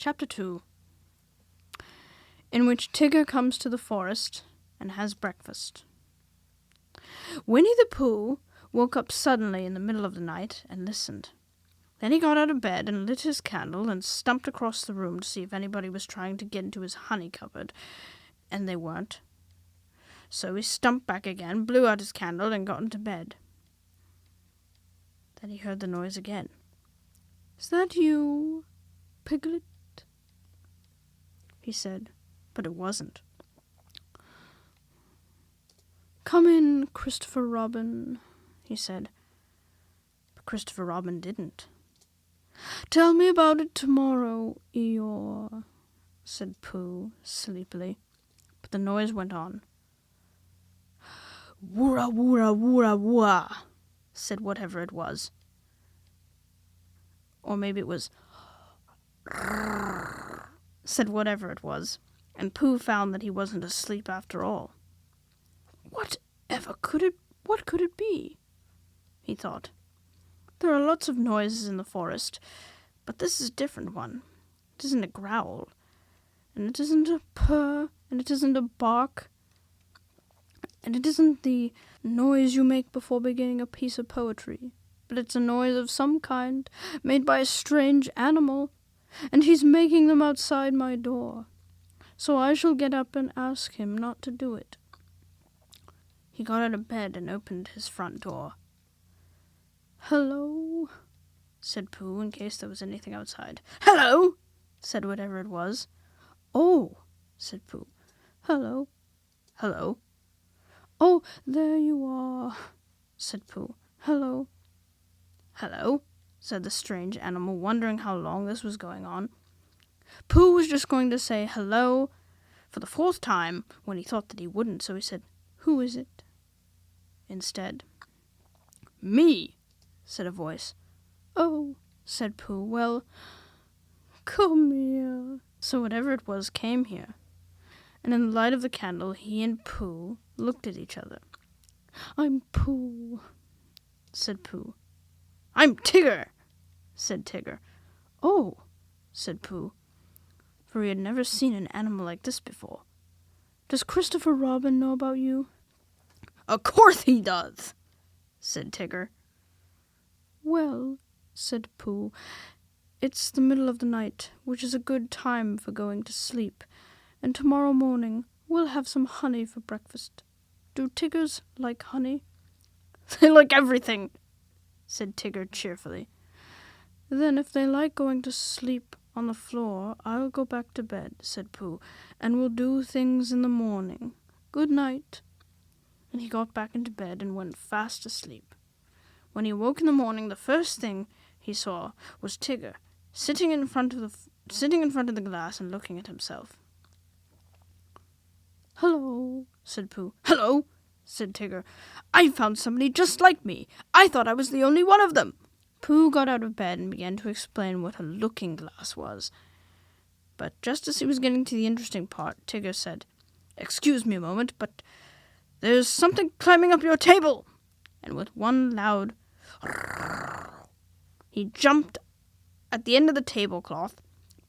Chapter 2, in which Tigger comes to the forest and has breakfast. Winnie the Pooh woke up suddenly in the middle of the night and listened. Then he got out of bed and lit his candle and stumped across the room to see if anybody was trying to get into his honey cupboard, and they weren't. So he stumped back again, blew out his candle, and got into bed. Then he heard the noise again. "Is that you, Piglet?" he said, but it wasn't. "Come in, Christopher Robin," he said. But Christopher Robin didn't. "Tell me about it tomorrow, Eeyore," said Pooh sleepily. But the noise went on. "Woora, woora, woora, woora," said whatever it was. Or maybe it was said whatever it was, and Pooh found that he wasn't asleep after all. What could it be? He thought. There are lots of noises in the forest, but this is a different one. It isn't a growl, and it isn't a purr, and it isn't a bark, and it isn't the noise you make before beginning a piece of poetry, but it's a noise of some kind, made by a strange animal, and he's making them outside my door. So I shall get up and ask him not to do it." He got out of bed and opened his front door. "Hello," said Pooh, in case there was anything outside. "Hello," said whatever it was. "Oh," said Pooh. "Hello." "Hello." "Oh, there you are," said Pooh. "Hello." "Hello," said the strange animal, wondering how long this was going on. Pooh was just going to say hello for the fourth time when he thought that he wouldn't, so he said, "Who is it?" instead. "Me," said a voice. "Oh," said Pooh, "well, come here." So whatever it was came here, and in the light of the candle he and Pooh looked at each other. "I'm Pooh," said Pooh. "I'm Tigger," said Tigger. "Oh," said Pooh, for he had never seen an animal like this before. "Does Christopher Robin know about you?" "Of course he does," said Tigger. "Well," said Pooh, "it's the middle of the night, which is a good time for going to sleep, and tomorrow morning we'll have some honey for breakfast. Do Tiggers like honey?" "They like everything," said Tigger cheerfully. "Then if they like going to sleep on the floor, I'll go back to bed," said Pooh, "and we'll do things in the morning. Good night." And he got back into bed and went fast asleep. When he woke in the morning, the first thing he saw was Tigger sitting in front of the glass and looking at himself. "Hello," said Pooh. "Hello," said Tigger. "I found somebody just like me. I thought I was the only one of them." Pooh got out of bed and began to explain what a looking-glass was. But just as he was getting to the interesting part, Tigger said, "Excuse me a moment, but there's something climbing up your table." And with one loud he jumped at the end of the tablecloth,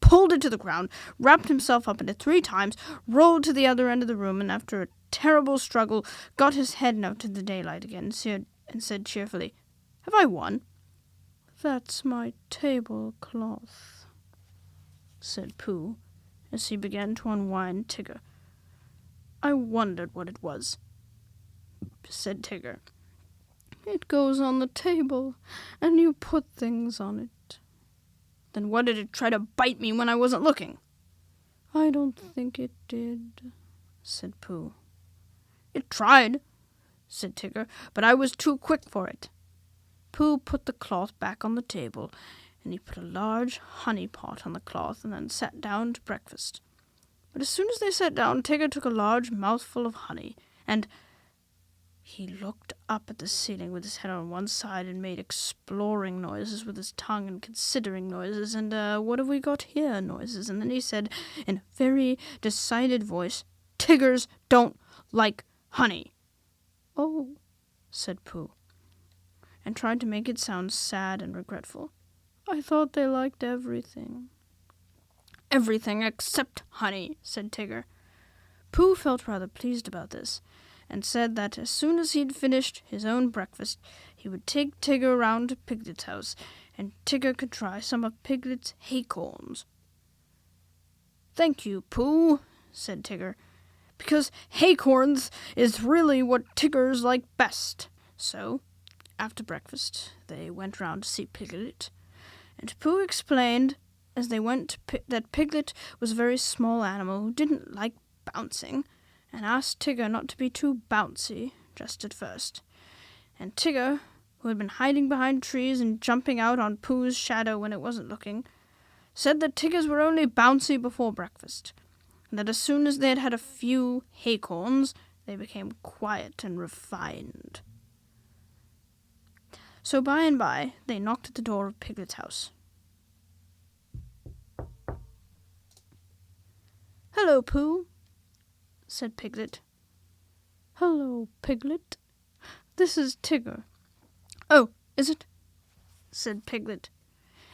pulled it to the ground, wrapped himself up in it 3 times, rolled to the other end of the room, and after a terrible struggle got his head out to the daylight again and said cheerfully, "Have I won?" "That's my tablecloth," said Pooh, as he began to unwind Tigger. "I wondered what it was," said Tigger. "It goes on the table, and you put things on it." "Then what did it try to bite me when I wasn't looking?" "I don't think it did," said Pooh. "It tried," said Tigger, "but I was too quick for it." Pooh put the cloth back on the table, and he put a large honey pot on the cloth and then sat down to breakfast. But as soon as they sat down, Tigger took a large mouthful of honey, and he looked up at the ceiling with his head on one side and made exploring noises with his tongue and considering noises and what have we got here noises. And then he said in a very decided voice, "Tiggers don't like honey." "Oh," said Pooh, and tried to make it sound sad and regretful. "I thought they liked everything." everything except honey, said Tigger. Pooh felt rather pleased about this, and said that as soon as he'd finished his own breakfast, he would take Tigger round to Piglet's house, and Tigger could try some of Piglet's haycorns. "Thank you, Pooh," said Tigger, "because haycorns is really what Tiggers like best." So, after breakfast, they went round to see Piglet, and Pooh explained as they went that Piglet was a very small animal who didn't like bouncing, and asked Tigger not to be too bouncy just at first. And Tigger, who had been hiding behind trees and jumping out on Pooh's shadow when it wasn't looking, said that Tiggers were only bouncy before breakfast, and that as soon as they had had a few haycorns, they became quiet and refined. So by and by, they knocked at the door of Piglet's house. "Hello, Pooh," said Piglet. "Hello, Piglet. This is Tigger." "Oh, is it?" said Piglet,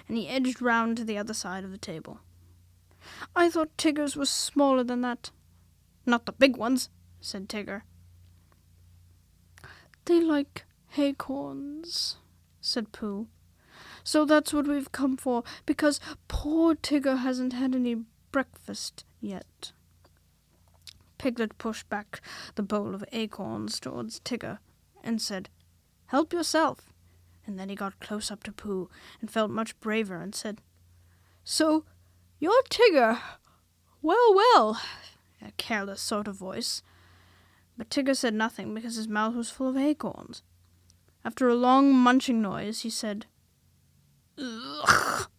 and he edged round to the other side of the table. "I thought Tiggers were smaller than that." "Not the big ones," said Tigger. "They like haycorns," said Pooh. "So that's what we've come for, because poor Tigger hasn't had any breakfast yet." Piglet pushed back the bowl of acorns towards Tigger and said, "Help yourself." And then he got close up to Pooh and felt much braver and said, "So you're Tigger? Well, well," in a careless sort of voice. But Tigger said nothing because his mouth was full of acorns. After a long munching noise, he said, "Ugh."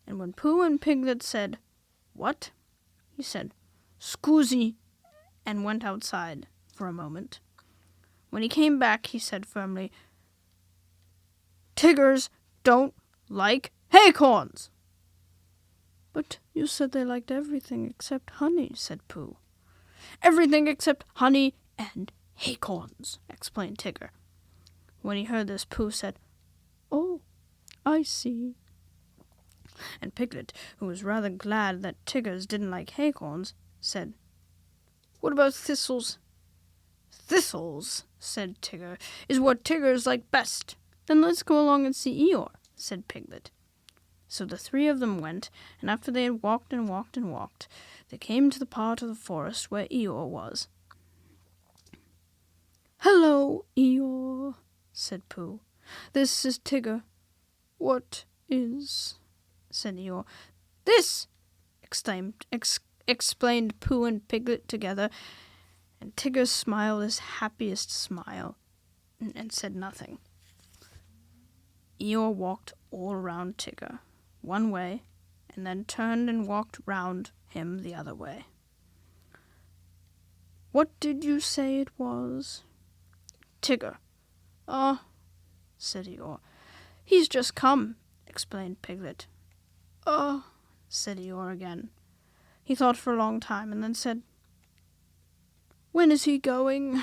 And when Pooh and Piglet said, "What?" he said, "Scusi," and went outside for a moment. When he came back, he said firmly, "Tiggers don't like haycorns." "But you said they liked everything except honey," said Pooh. "Everything except honey and haycorns," explained Tigger. When he heard this, Pooh said, "Oh, I see." And Piglet, who was rather glad that Tiggers didn't like haycorns, said, "What about thistles?" "Thistles," said Tigger, "is what Tiggers like best." "Then let's go along and see Eeyore," said Piglet. So the three of them went, and after they had walked and walked and walked, they came to the part of the forest where Eeyore was. "Hello, Eeyore," said Pooh. "This is Tigger." "What is?" said Eeyore. "This!" explained Pooh and Piglet together, and Tigger smiled his happiest smile, and said nothing. Eeyore walked all around Tigger, one way, and then turned and walked round him the other way. "What did you say it was?" "Tigger." "Ah," said Eeyore. "He's just come," explained Piglet. "Oh," said Eeyore again. He thought for a long time, and then said, "When is he going?"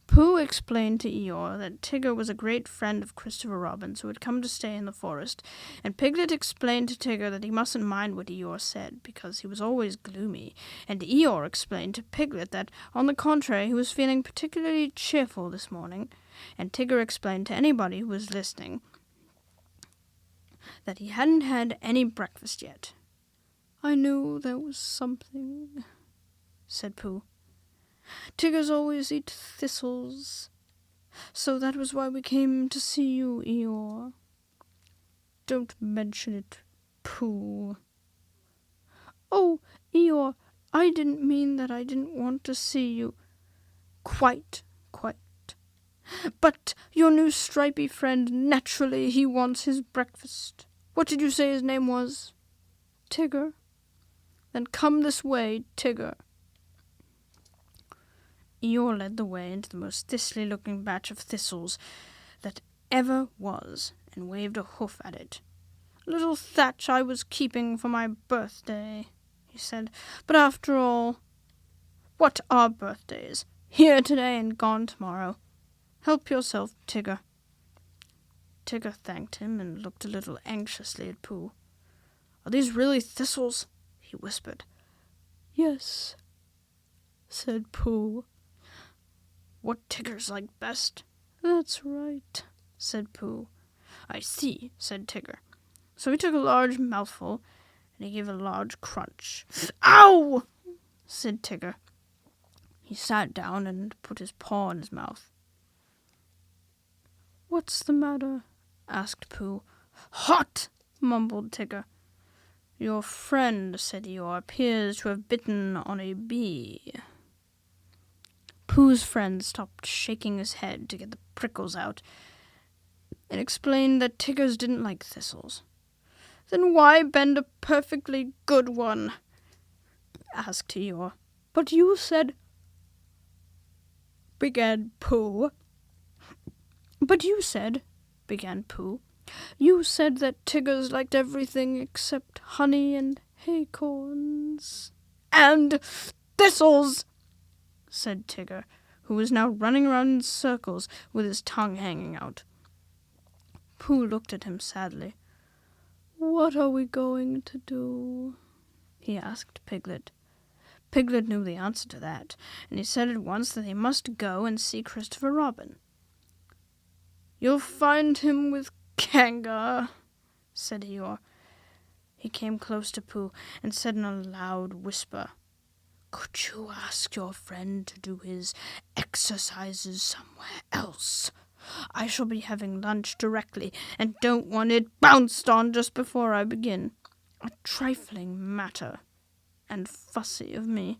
Pooh explained to Eeyore that Tigger was a great friend of Christopher Robin's who had come to stay in the forest, and Piglet explained to Tigger that he mustn't mind what Eeyore said, because he was always gloomy, and Eeyore explained to Piglet that, on the contrary, he was feeling particularly cheerful this morning, and Tigger explained to anybody who was listening that he hadn't had any breakfast yet. "I knew there was something," said Pooh. "Tiggers always eat thistles, so that was why we came to see you, Eeyore." "Don't mention it, Pooh." "Oh, Eeyore, I didn't mean that I didn't want to see you." Quite. "But your new stripy friend, naturally he wants his breakfast. What did you say his name was?" "Tigger." "Then come this way, Tigger." Eeyore led the way into the most thistly-looking batch of thistles that ever was, and waved a hoof at it. "A little thatch I was keeping for my birthday," he said. "But after all, what are birthdays? Here today and gone tomorrow. Help yourself, Tigger." Tigger thanked him and looked a little anxiously at Pooh. Are these really thistles? He whispered. Yes, said Pooh. What Tiggers like best? That's right, said Pooh. I see, said Tigger. So he took a large mouthful, and he gave a large crunch. Ow! Said Tigger. He sat down and put his paw in his mouth. What's the matter? Asked Pooh. Hot! Mumbled Tigger. Your friend, said Eeyore, appears to have bitten on a bee. Pooh's friend stopped shaking his head to get the prickles out and explained that Tiggers didn't like thistles. Then why bend a perfectly good one? Asked Eeyore. But you said, began Pooh. But you said, began Pooh, you said that Tiggers liked everything except honey and acorns. And thistles, said Tigger, who was now running around in circles with his tongue hanging out. Pooh looked at him sadly. What are we going to do? He asked Piglet. Piglet knew the answer to that, and he said at once that they must go and see Christopher Robin. You'll find him with Kanga, said Eeyore. He came close to Pooh and said in a loud whisper, Could you ask your friend to do his exercises somewhere else? I shall be having lunch directly, and don't want it bounced on just before I begin. A trifling matter, and fussy of me,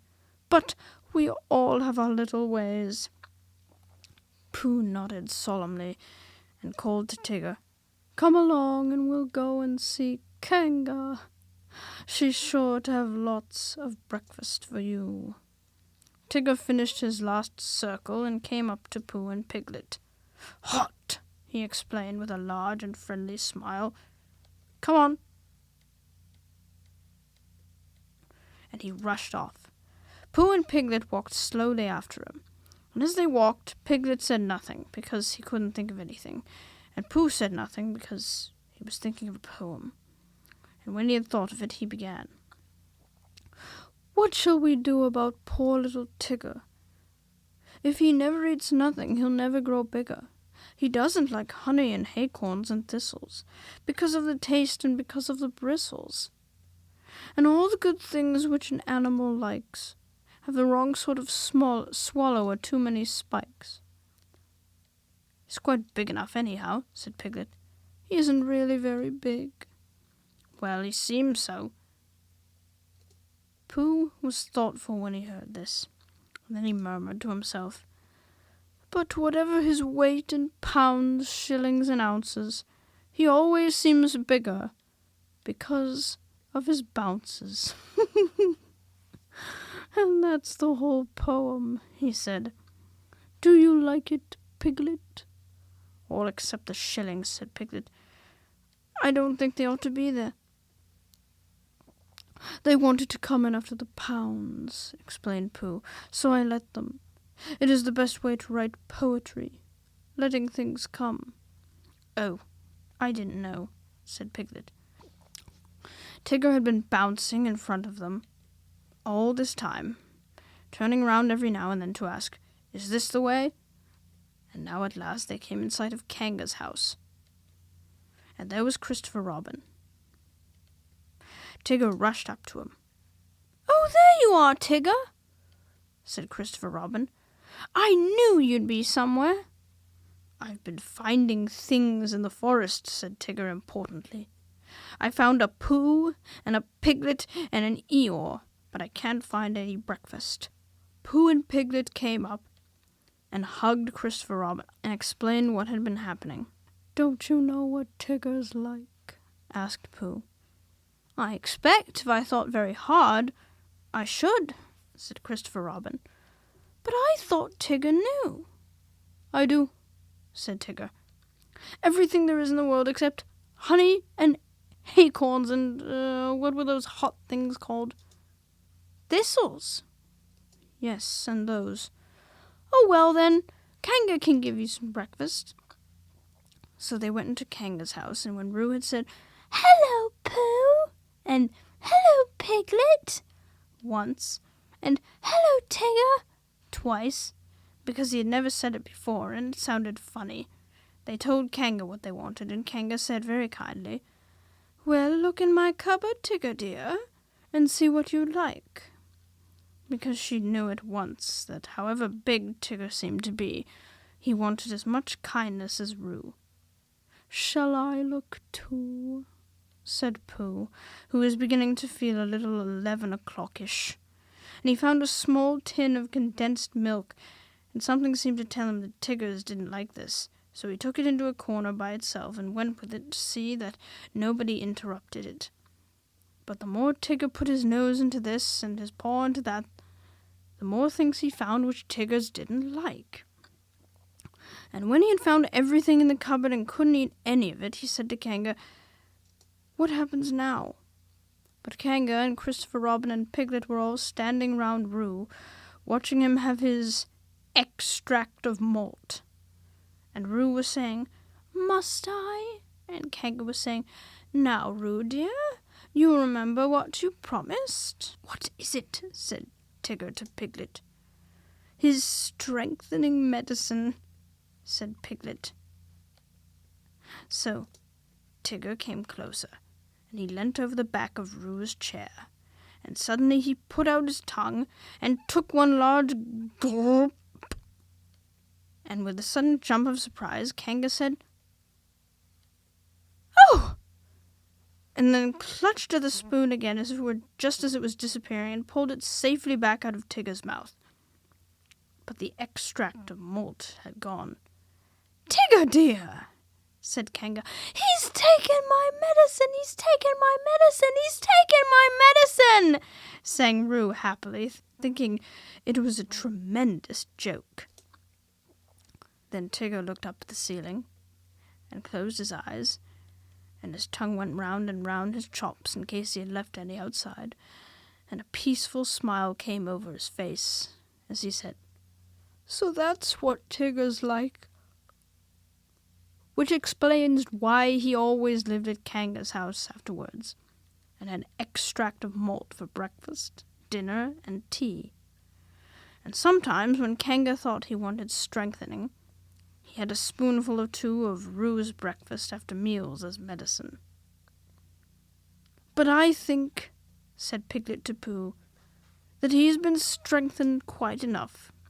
but we all have our little ways. Pooh nodded solemnly and called to Tigger, Come along and we'll go and see Kanga. She's sure to have lots of breakfast for you. Tigger finished his last circle and came up to Pooh and Piglet. Hot, he explained with a large and friendly smile. Come on. And he rushed off. Pooh and Piglet walked slowly after him. And as they walked, Piglet said nothing, because he couldn't think of anything, and Pooh said nothing, because he was thinking of a poem. And when he had thought of it, he began. What shall we do about poor little Tigger? If he never eats nothing, he'll never grow bigger. He doesn't like honey and acorns and thistles, because of the taste and because of the bristles. And all the good things which an animal likes have the wrong sort of swallow or too many spikes. He's quite big enough anyhow, said Piglet. He isn't really very big. Well, he seems so. Pooh was thoughtful when he heard this, and then he murmured to himself, But whatever his weight in pounds, shillings, and ounces, he always seems bigger, because of his bounces. And that's the whole poem, he said. Do you like it, Piglet? All except the shillings, said Piglet. I don't think they ought to be there. They wanted to come in after the pounds, explained Pooh, so I let them. It is the best way to write poetry, letting things come. Oh, I didn't know, said Piglet. Tigger had been bouncing in front of them all this time, turning round every now and then to ask, Is this the way? And now at last they came in sight of Kanga's house. And there was Christopher Robin. Tigger rushed up to him. Oh, there you are, Tigger, said Christopher Robin. I knew you'd be somewhere. I've been finding things in the forest, said Tigger importantly. I found a Pooh and a Piglet and an Eeyore, but I can't find any breakfast. Pooh and Piglet came up and hugged Christopher Robin and explained what had been happening. Don't you know what Tigger's like? Asked Pooh. I expect, if I thought very hard, I should, said Christopher Robin. But I thought Tigger knew. I do, said Tigger. Everything there is in the world except honey and acorns and, what were those hot things called? Thistles. Yes, and those. Oh, well then, Kanga can give you some breakfast. So they went into Kanga's house, and when Roo had said, Hello, Pooh, and "Hello, Piglet," once, and "Hello, Tigger," twice, because he had never said it before, and it sounded funny. They told Kanga what they wanted, and Kanga said very kindly, "Well, look in my cupboard, Tigger dear, and see what you like," because she knew at once that however big Tigger seemed to be, he wanted as much kindness as Roo. "Shall I look too?" said Pooh, who was beginning to feel a little 11 o'clock-ish. And he found a small tin of condensed milk, and something seemed to tell him that Tigger's didn't like this, so he took it into a corner by itself and went with it to see that nobody interrupted it. But the more Tigger put his nose into this and his paw into that, the more things he found which Tigger's didn't like. And when he had found everything in the cupboard and couldn't eat any of it, he said to Kanga, "What happens now?" But Kanga and Christopher Robin and Piglet were all standing round Roo, watching him have his extract of malt. And Roo was saying, "Must I?" And Kanga was saying, "Now, Roo dear, you remember what you promised." "What is it?" said Tigger to Piglet. "His strengthening medicine," said Piglet. So Tigger came closer, and he leant over the back of Roo's chair, and suddenly he put out his tongue and took one large gulp. And with a sudden jump of surprise, Kanga said, "Oh!" and then clutched at the spoon again as if it were just as it was disappearing and pulled it safely back out of Tigger's mouth. But the extract of malt had gone. "Tigger dear," said Kanga, "he's taken my medicine, he's taken my medicine, he's taken my medicine," sang Roo happily, thinking it was a tremendous joke. Then Tigger looked up at the ceiling and closed his eyes, and his tongue went round and round his chops in case he had left any outside, and a peaceful smile came over his face as he said, "So that's what Tigger's like." Which explains why he always lived at Kanga's house afterwards, and had extract of malt for breakfast, dinner, and tea. And sometimes, when Kanga thought he wanted strengthening, he had a spoonful or two of Roo's breakfast after meals as medicine. "But I think," said Piglet to Pooh, "that he's been strengthened quite enough.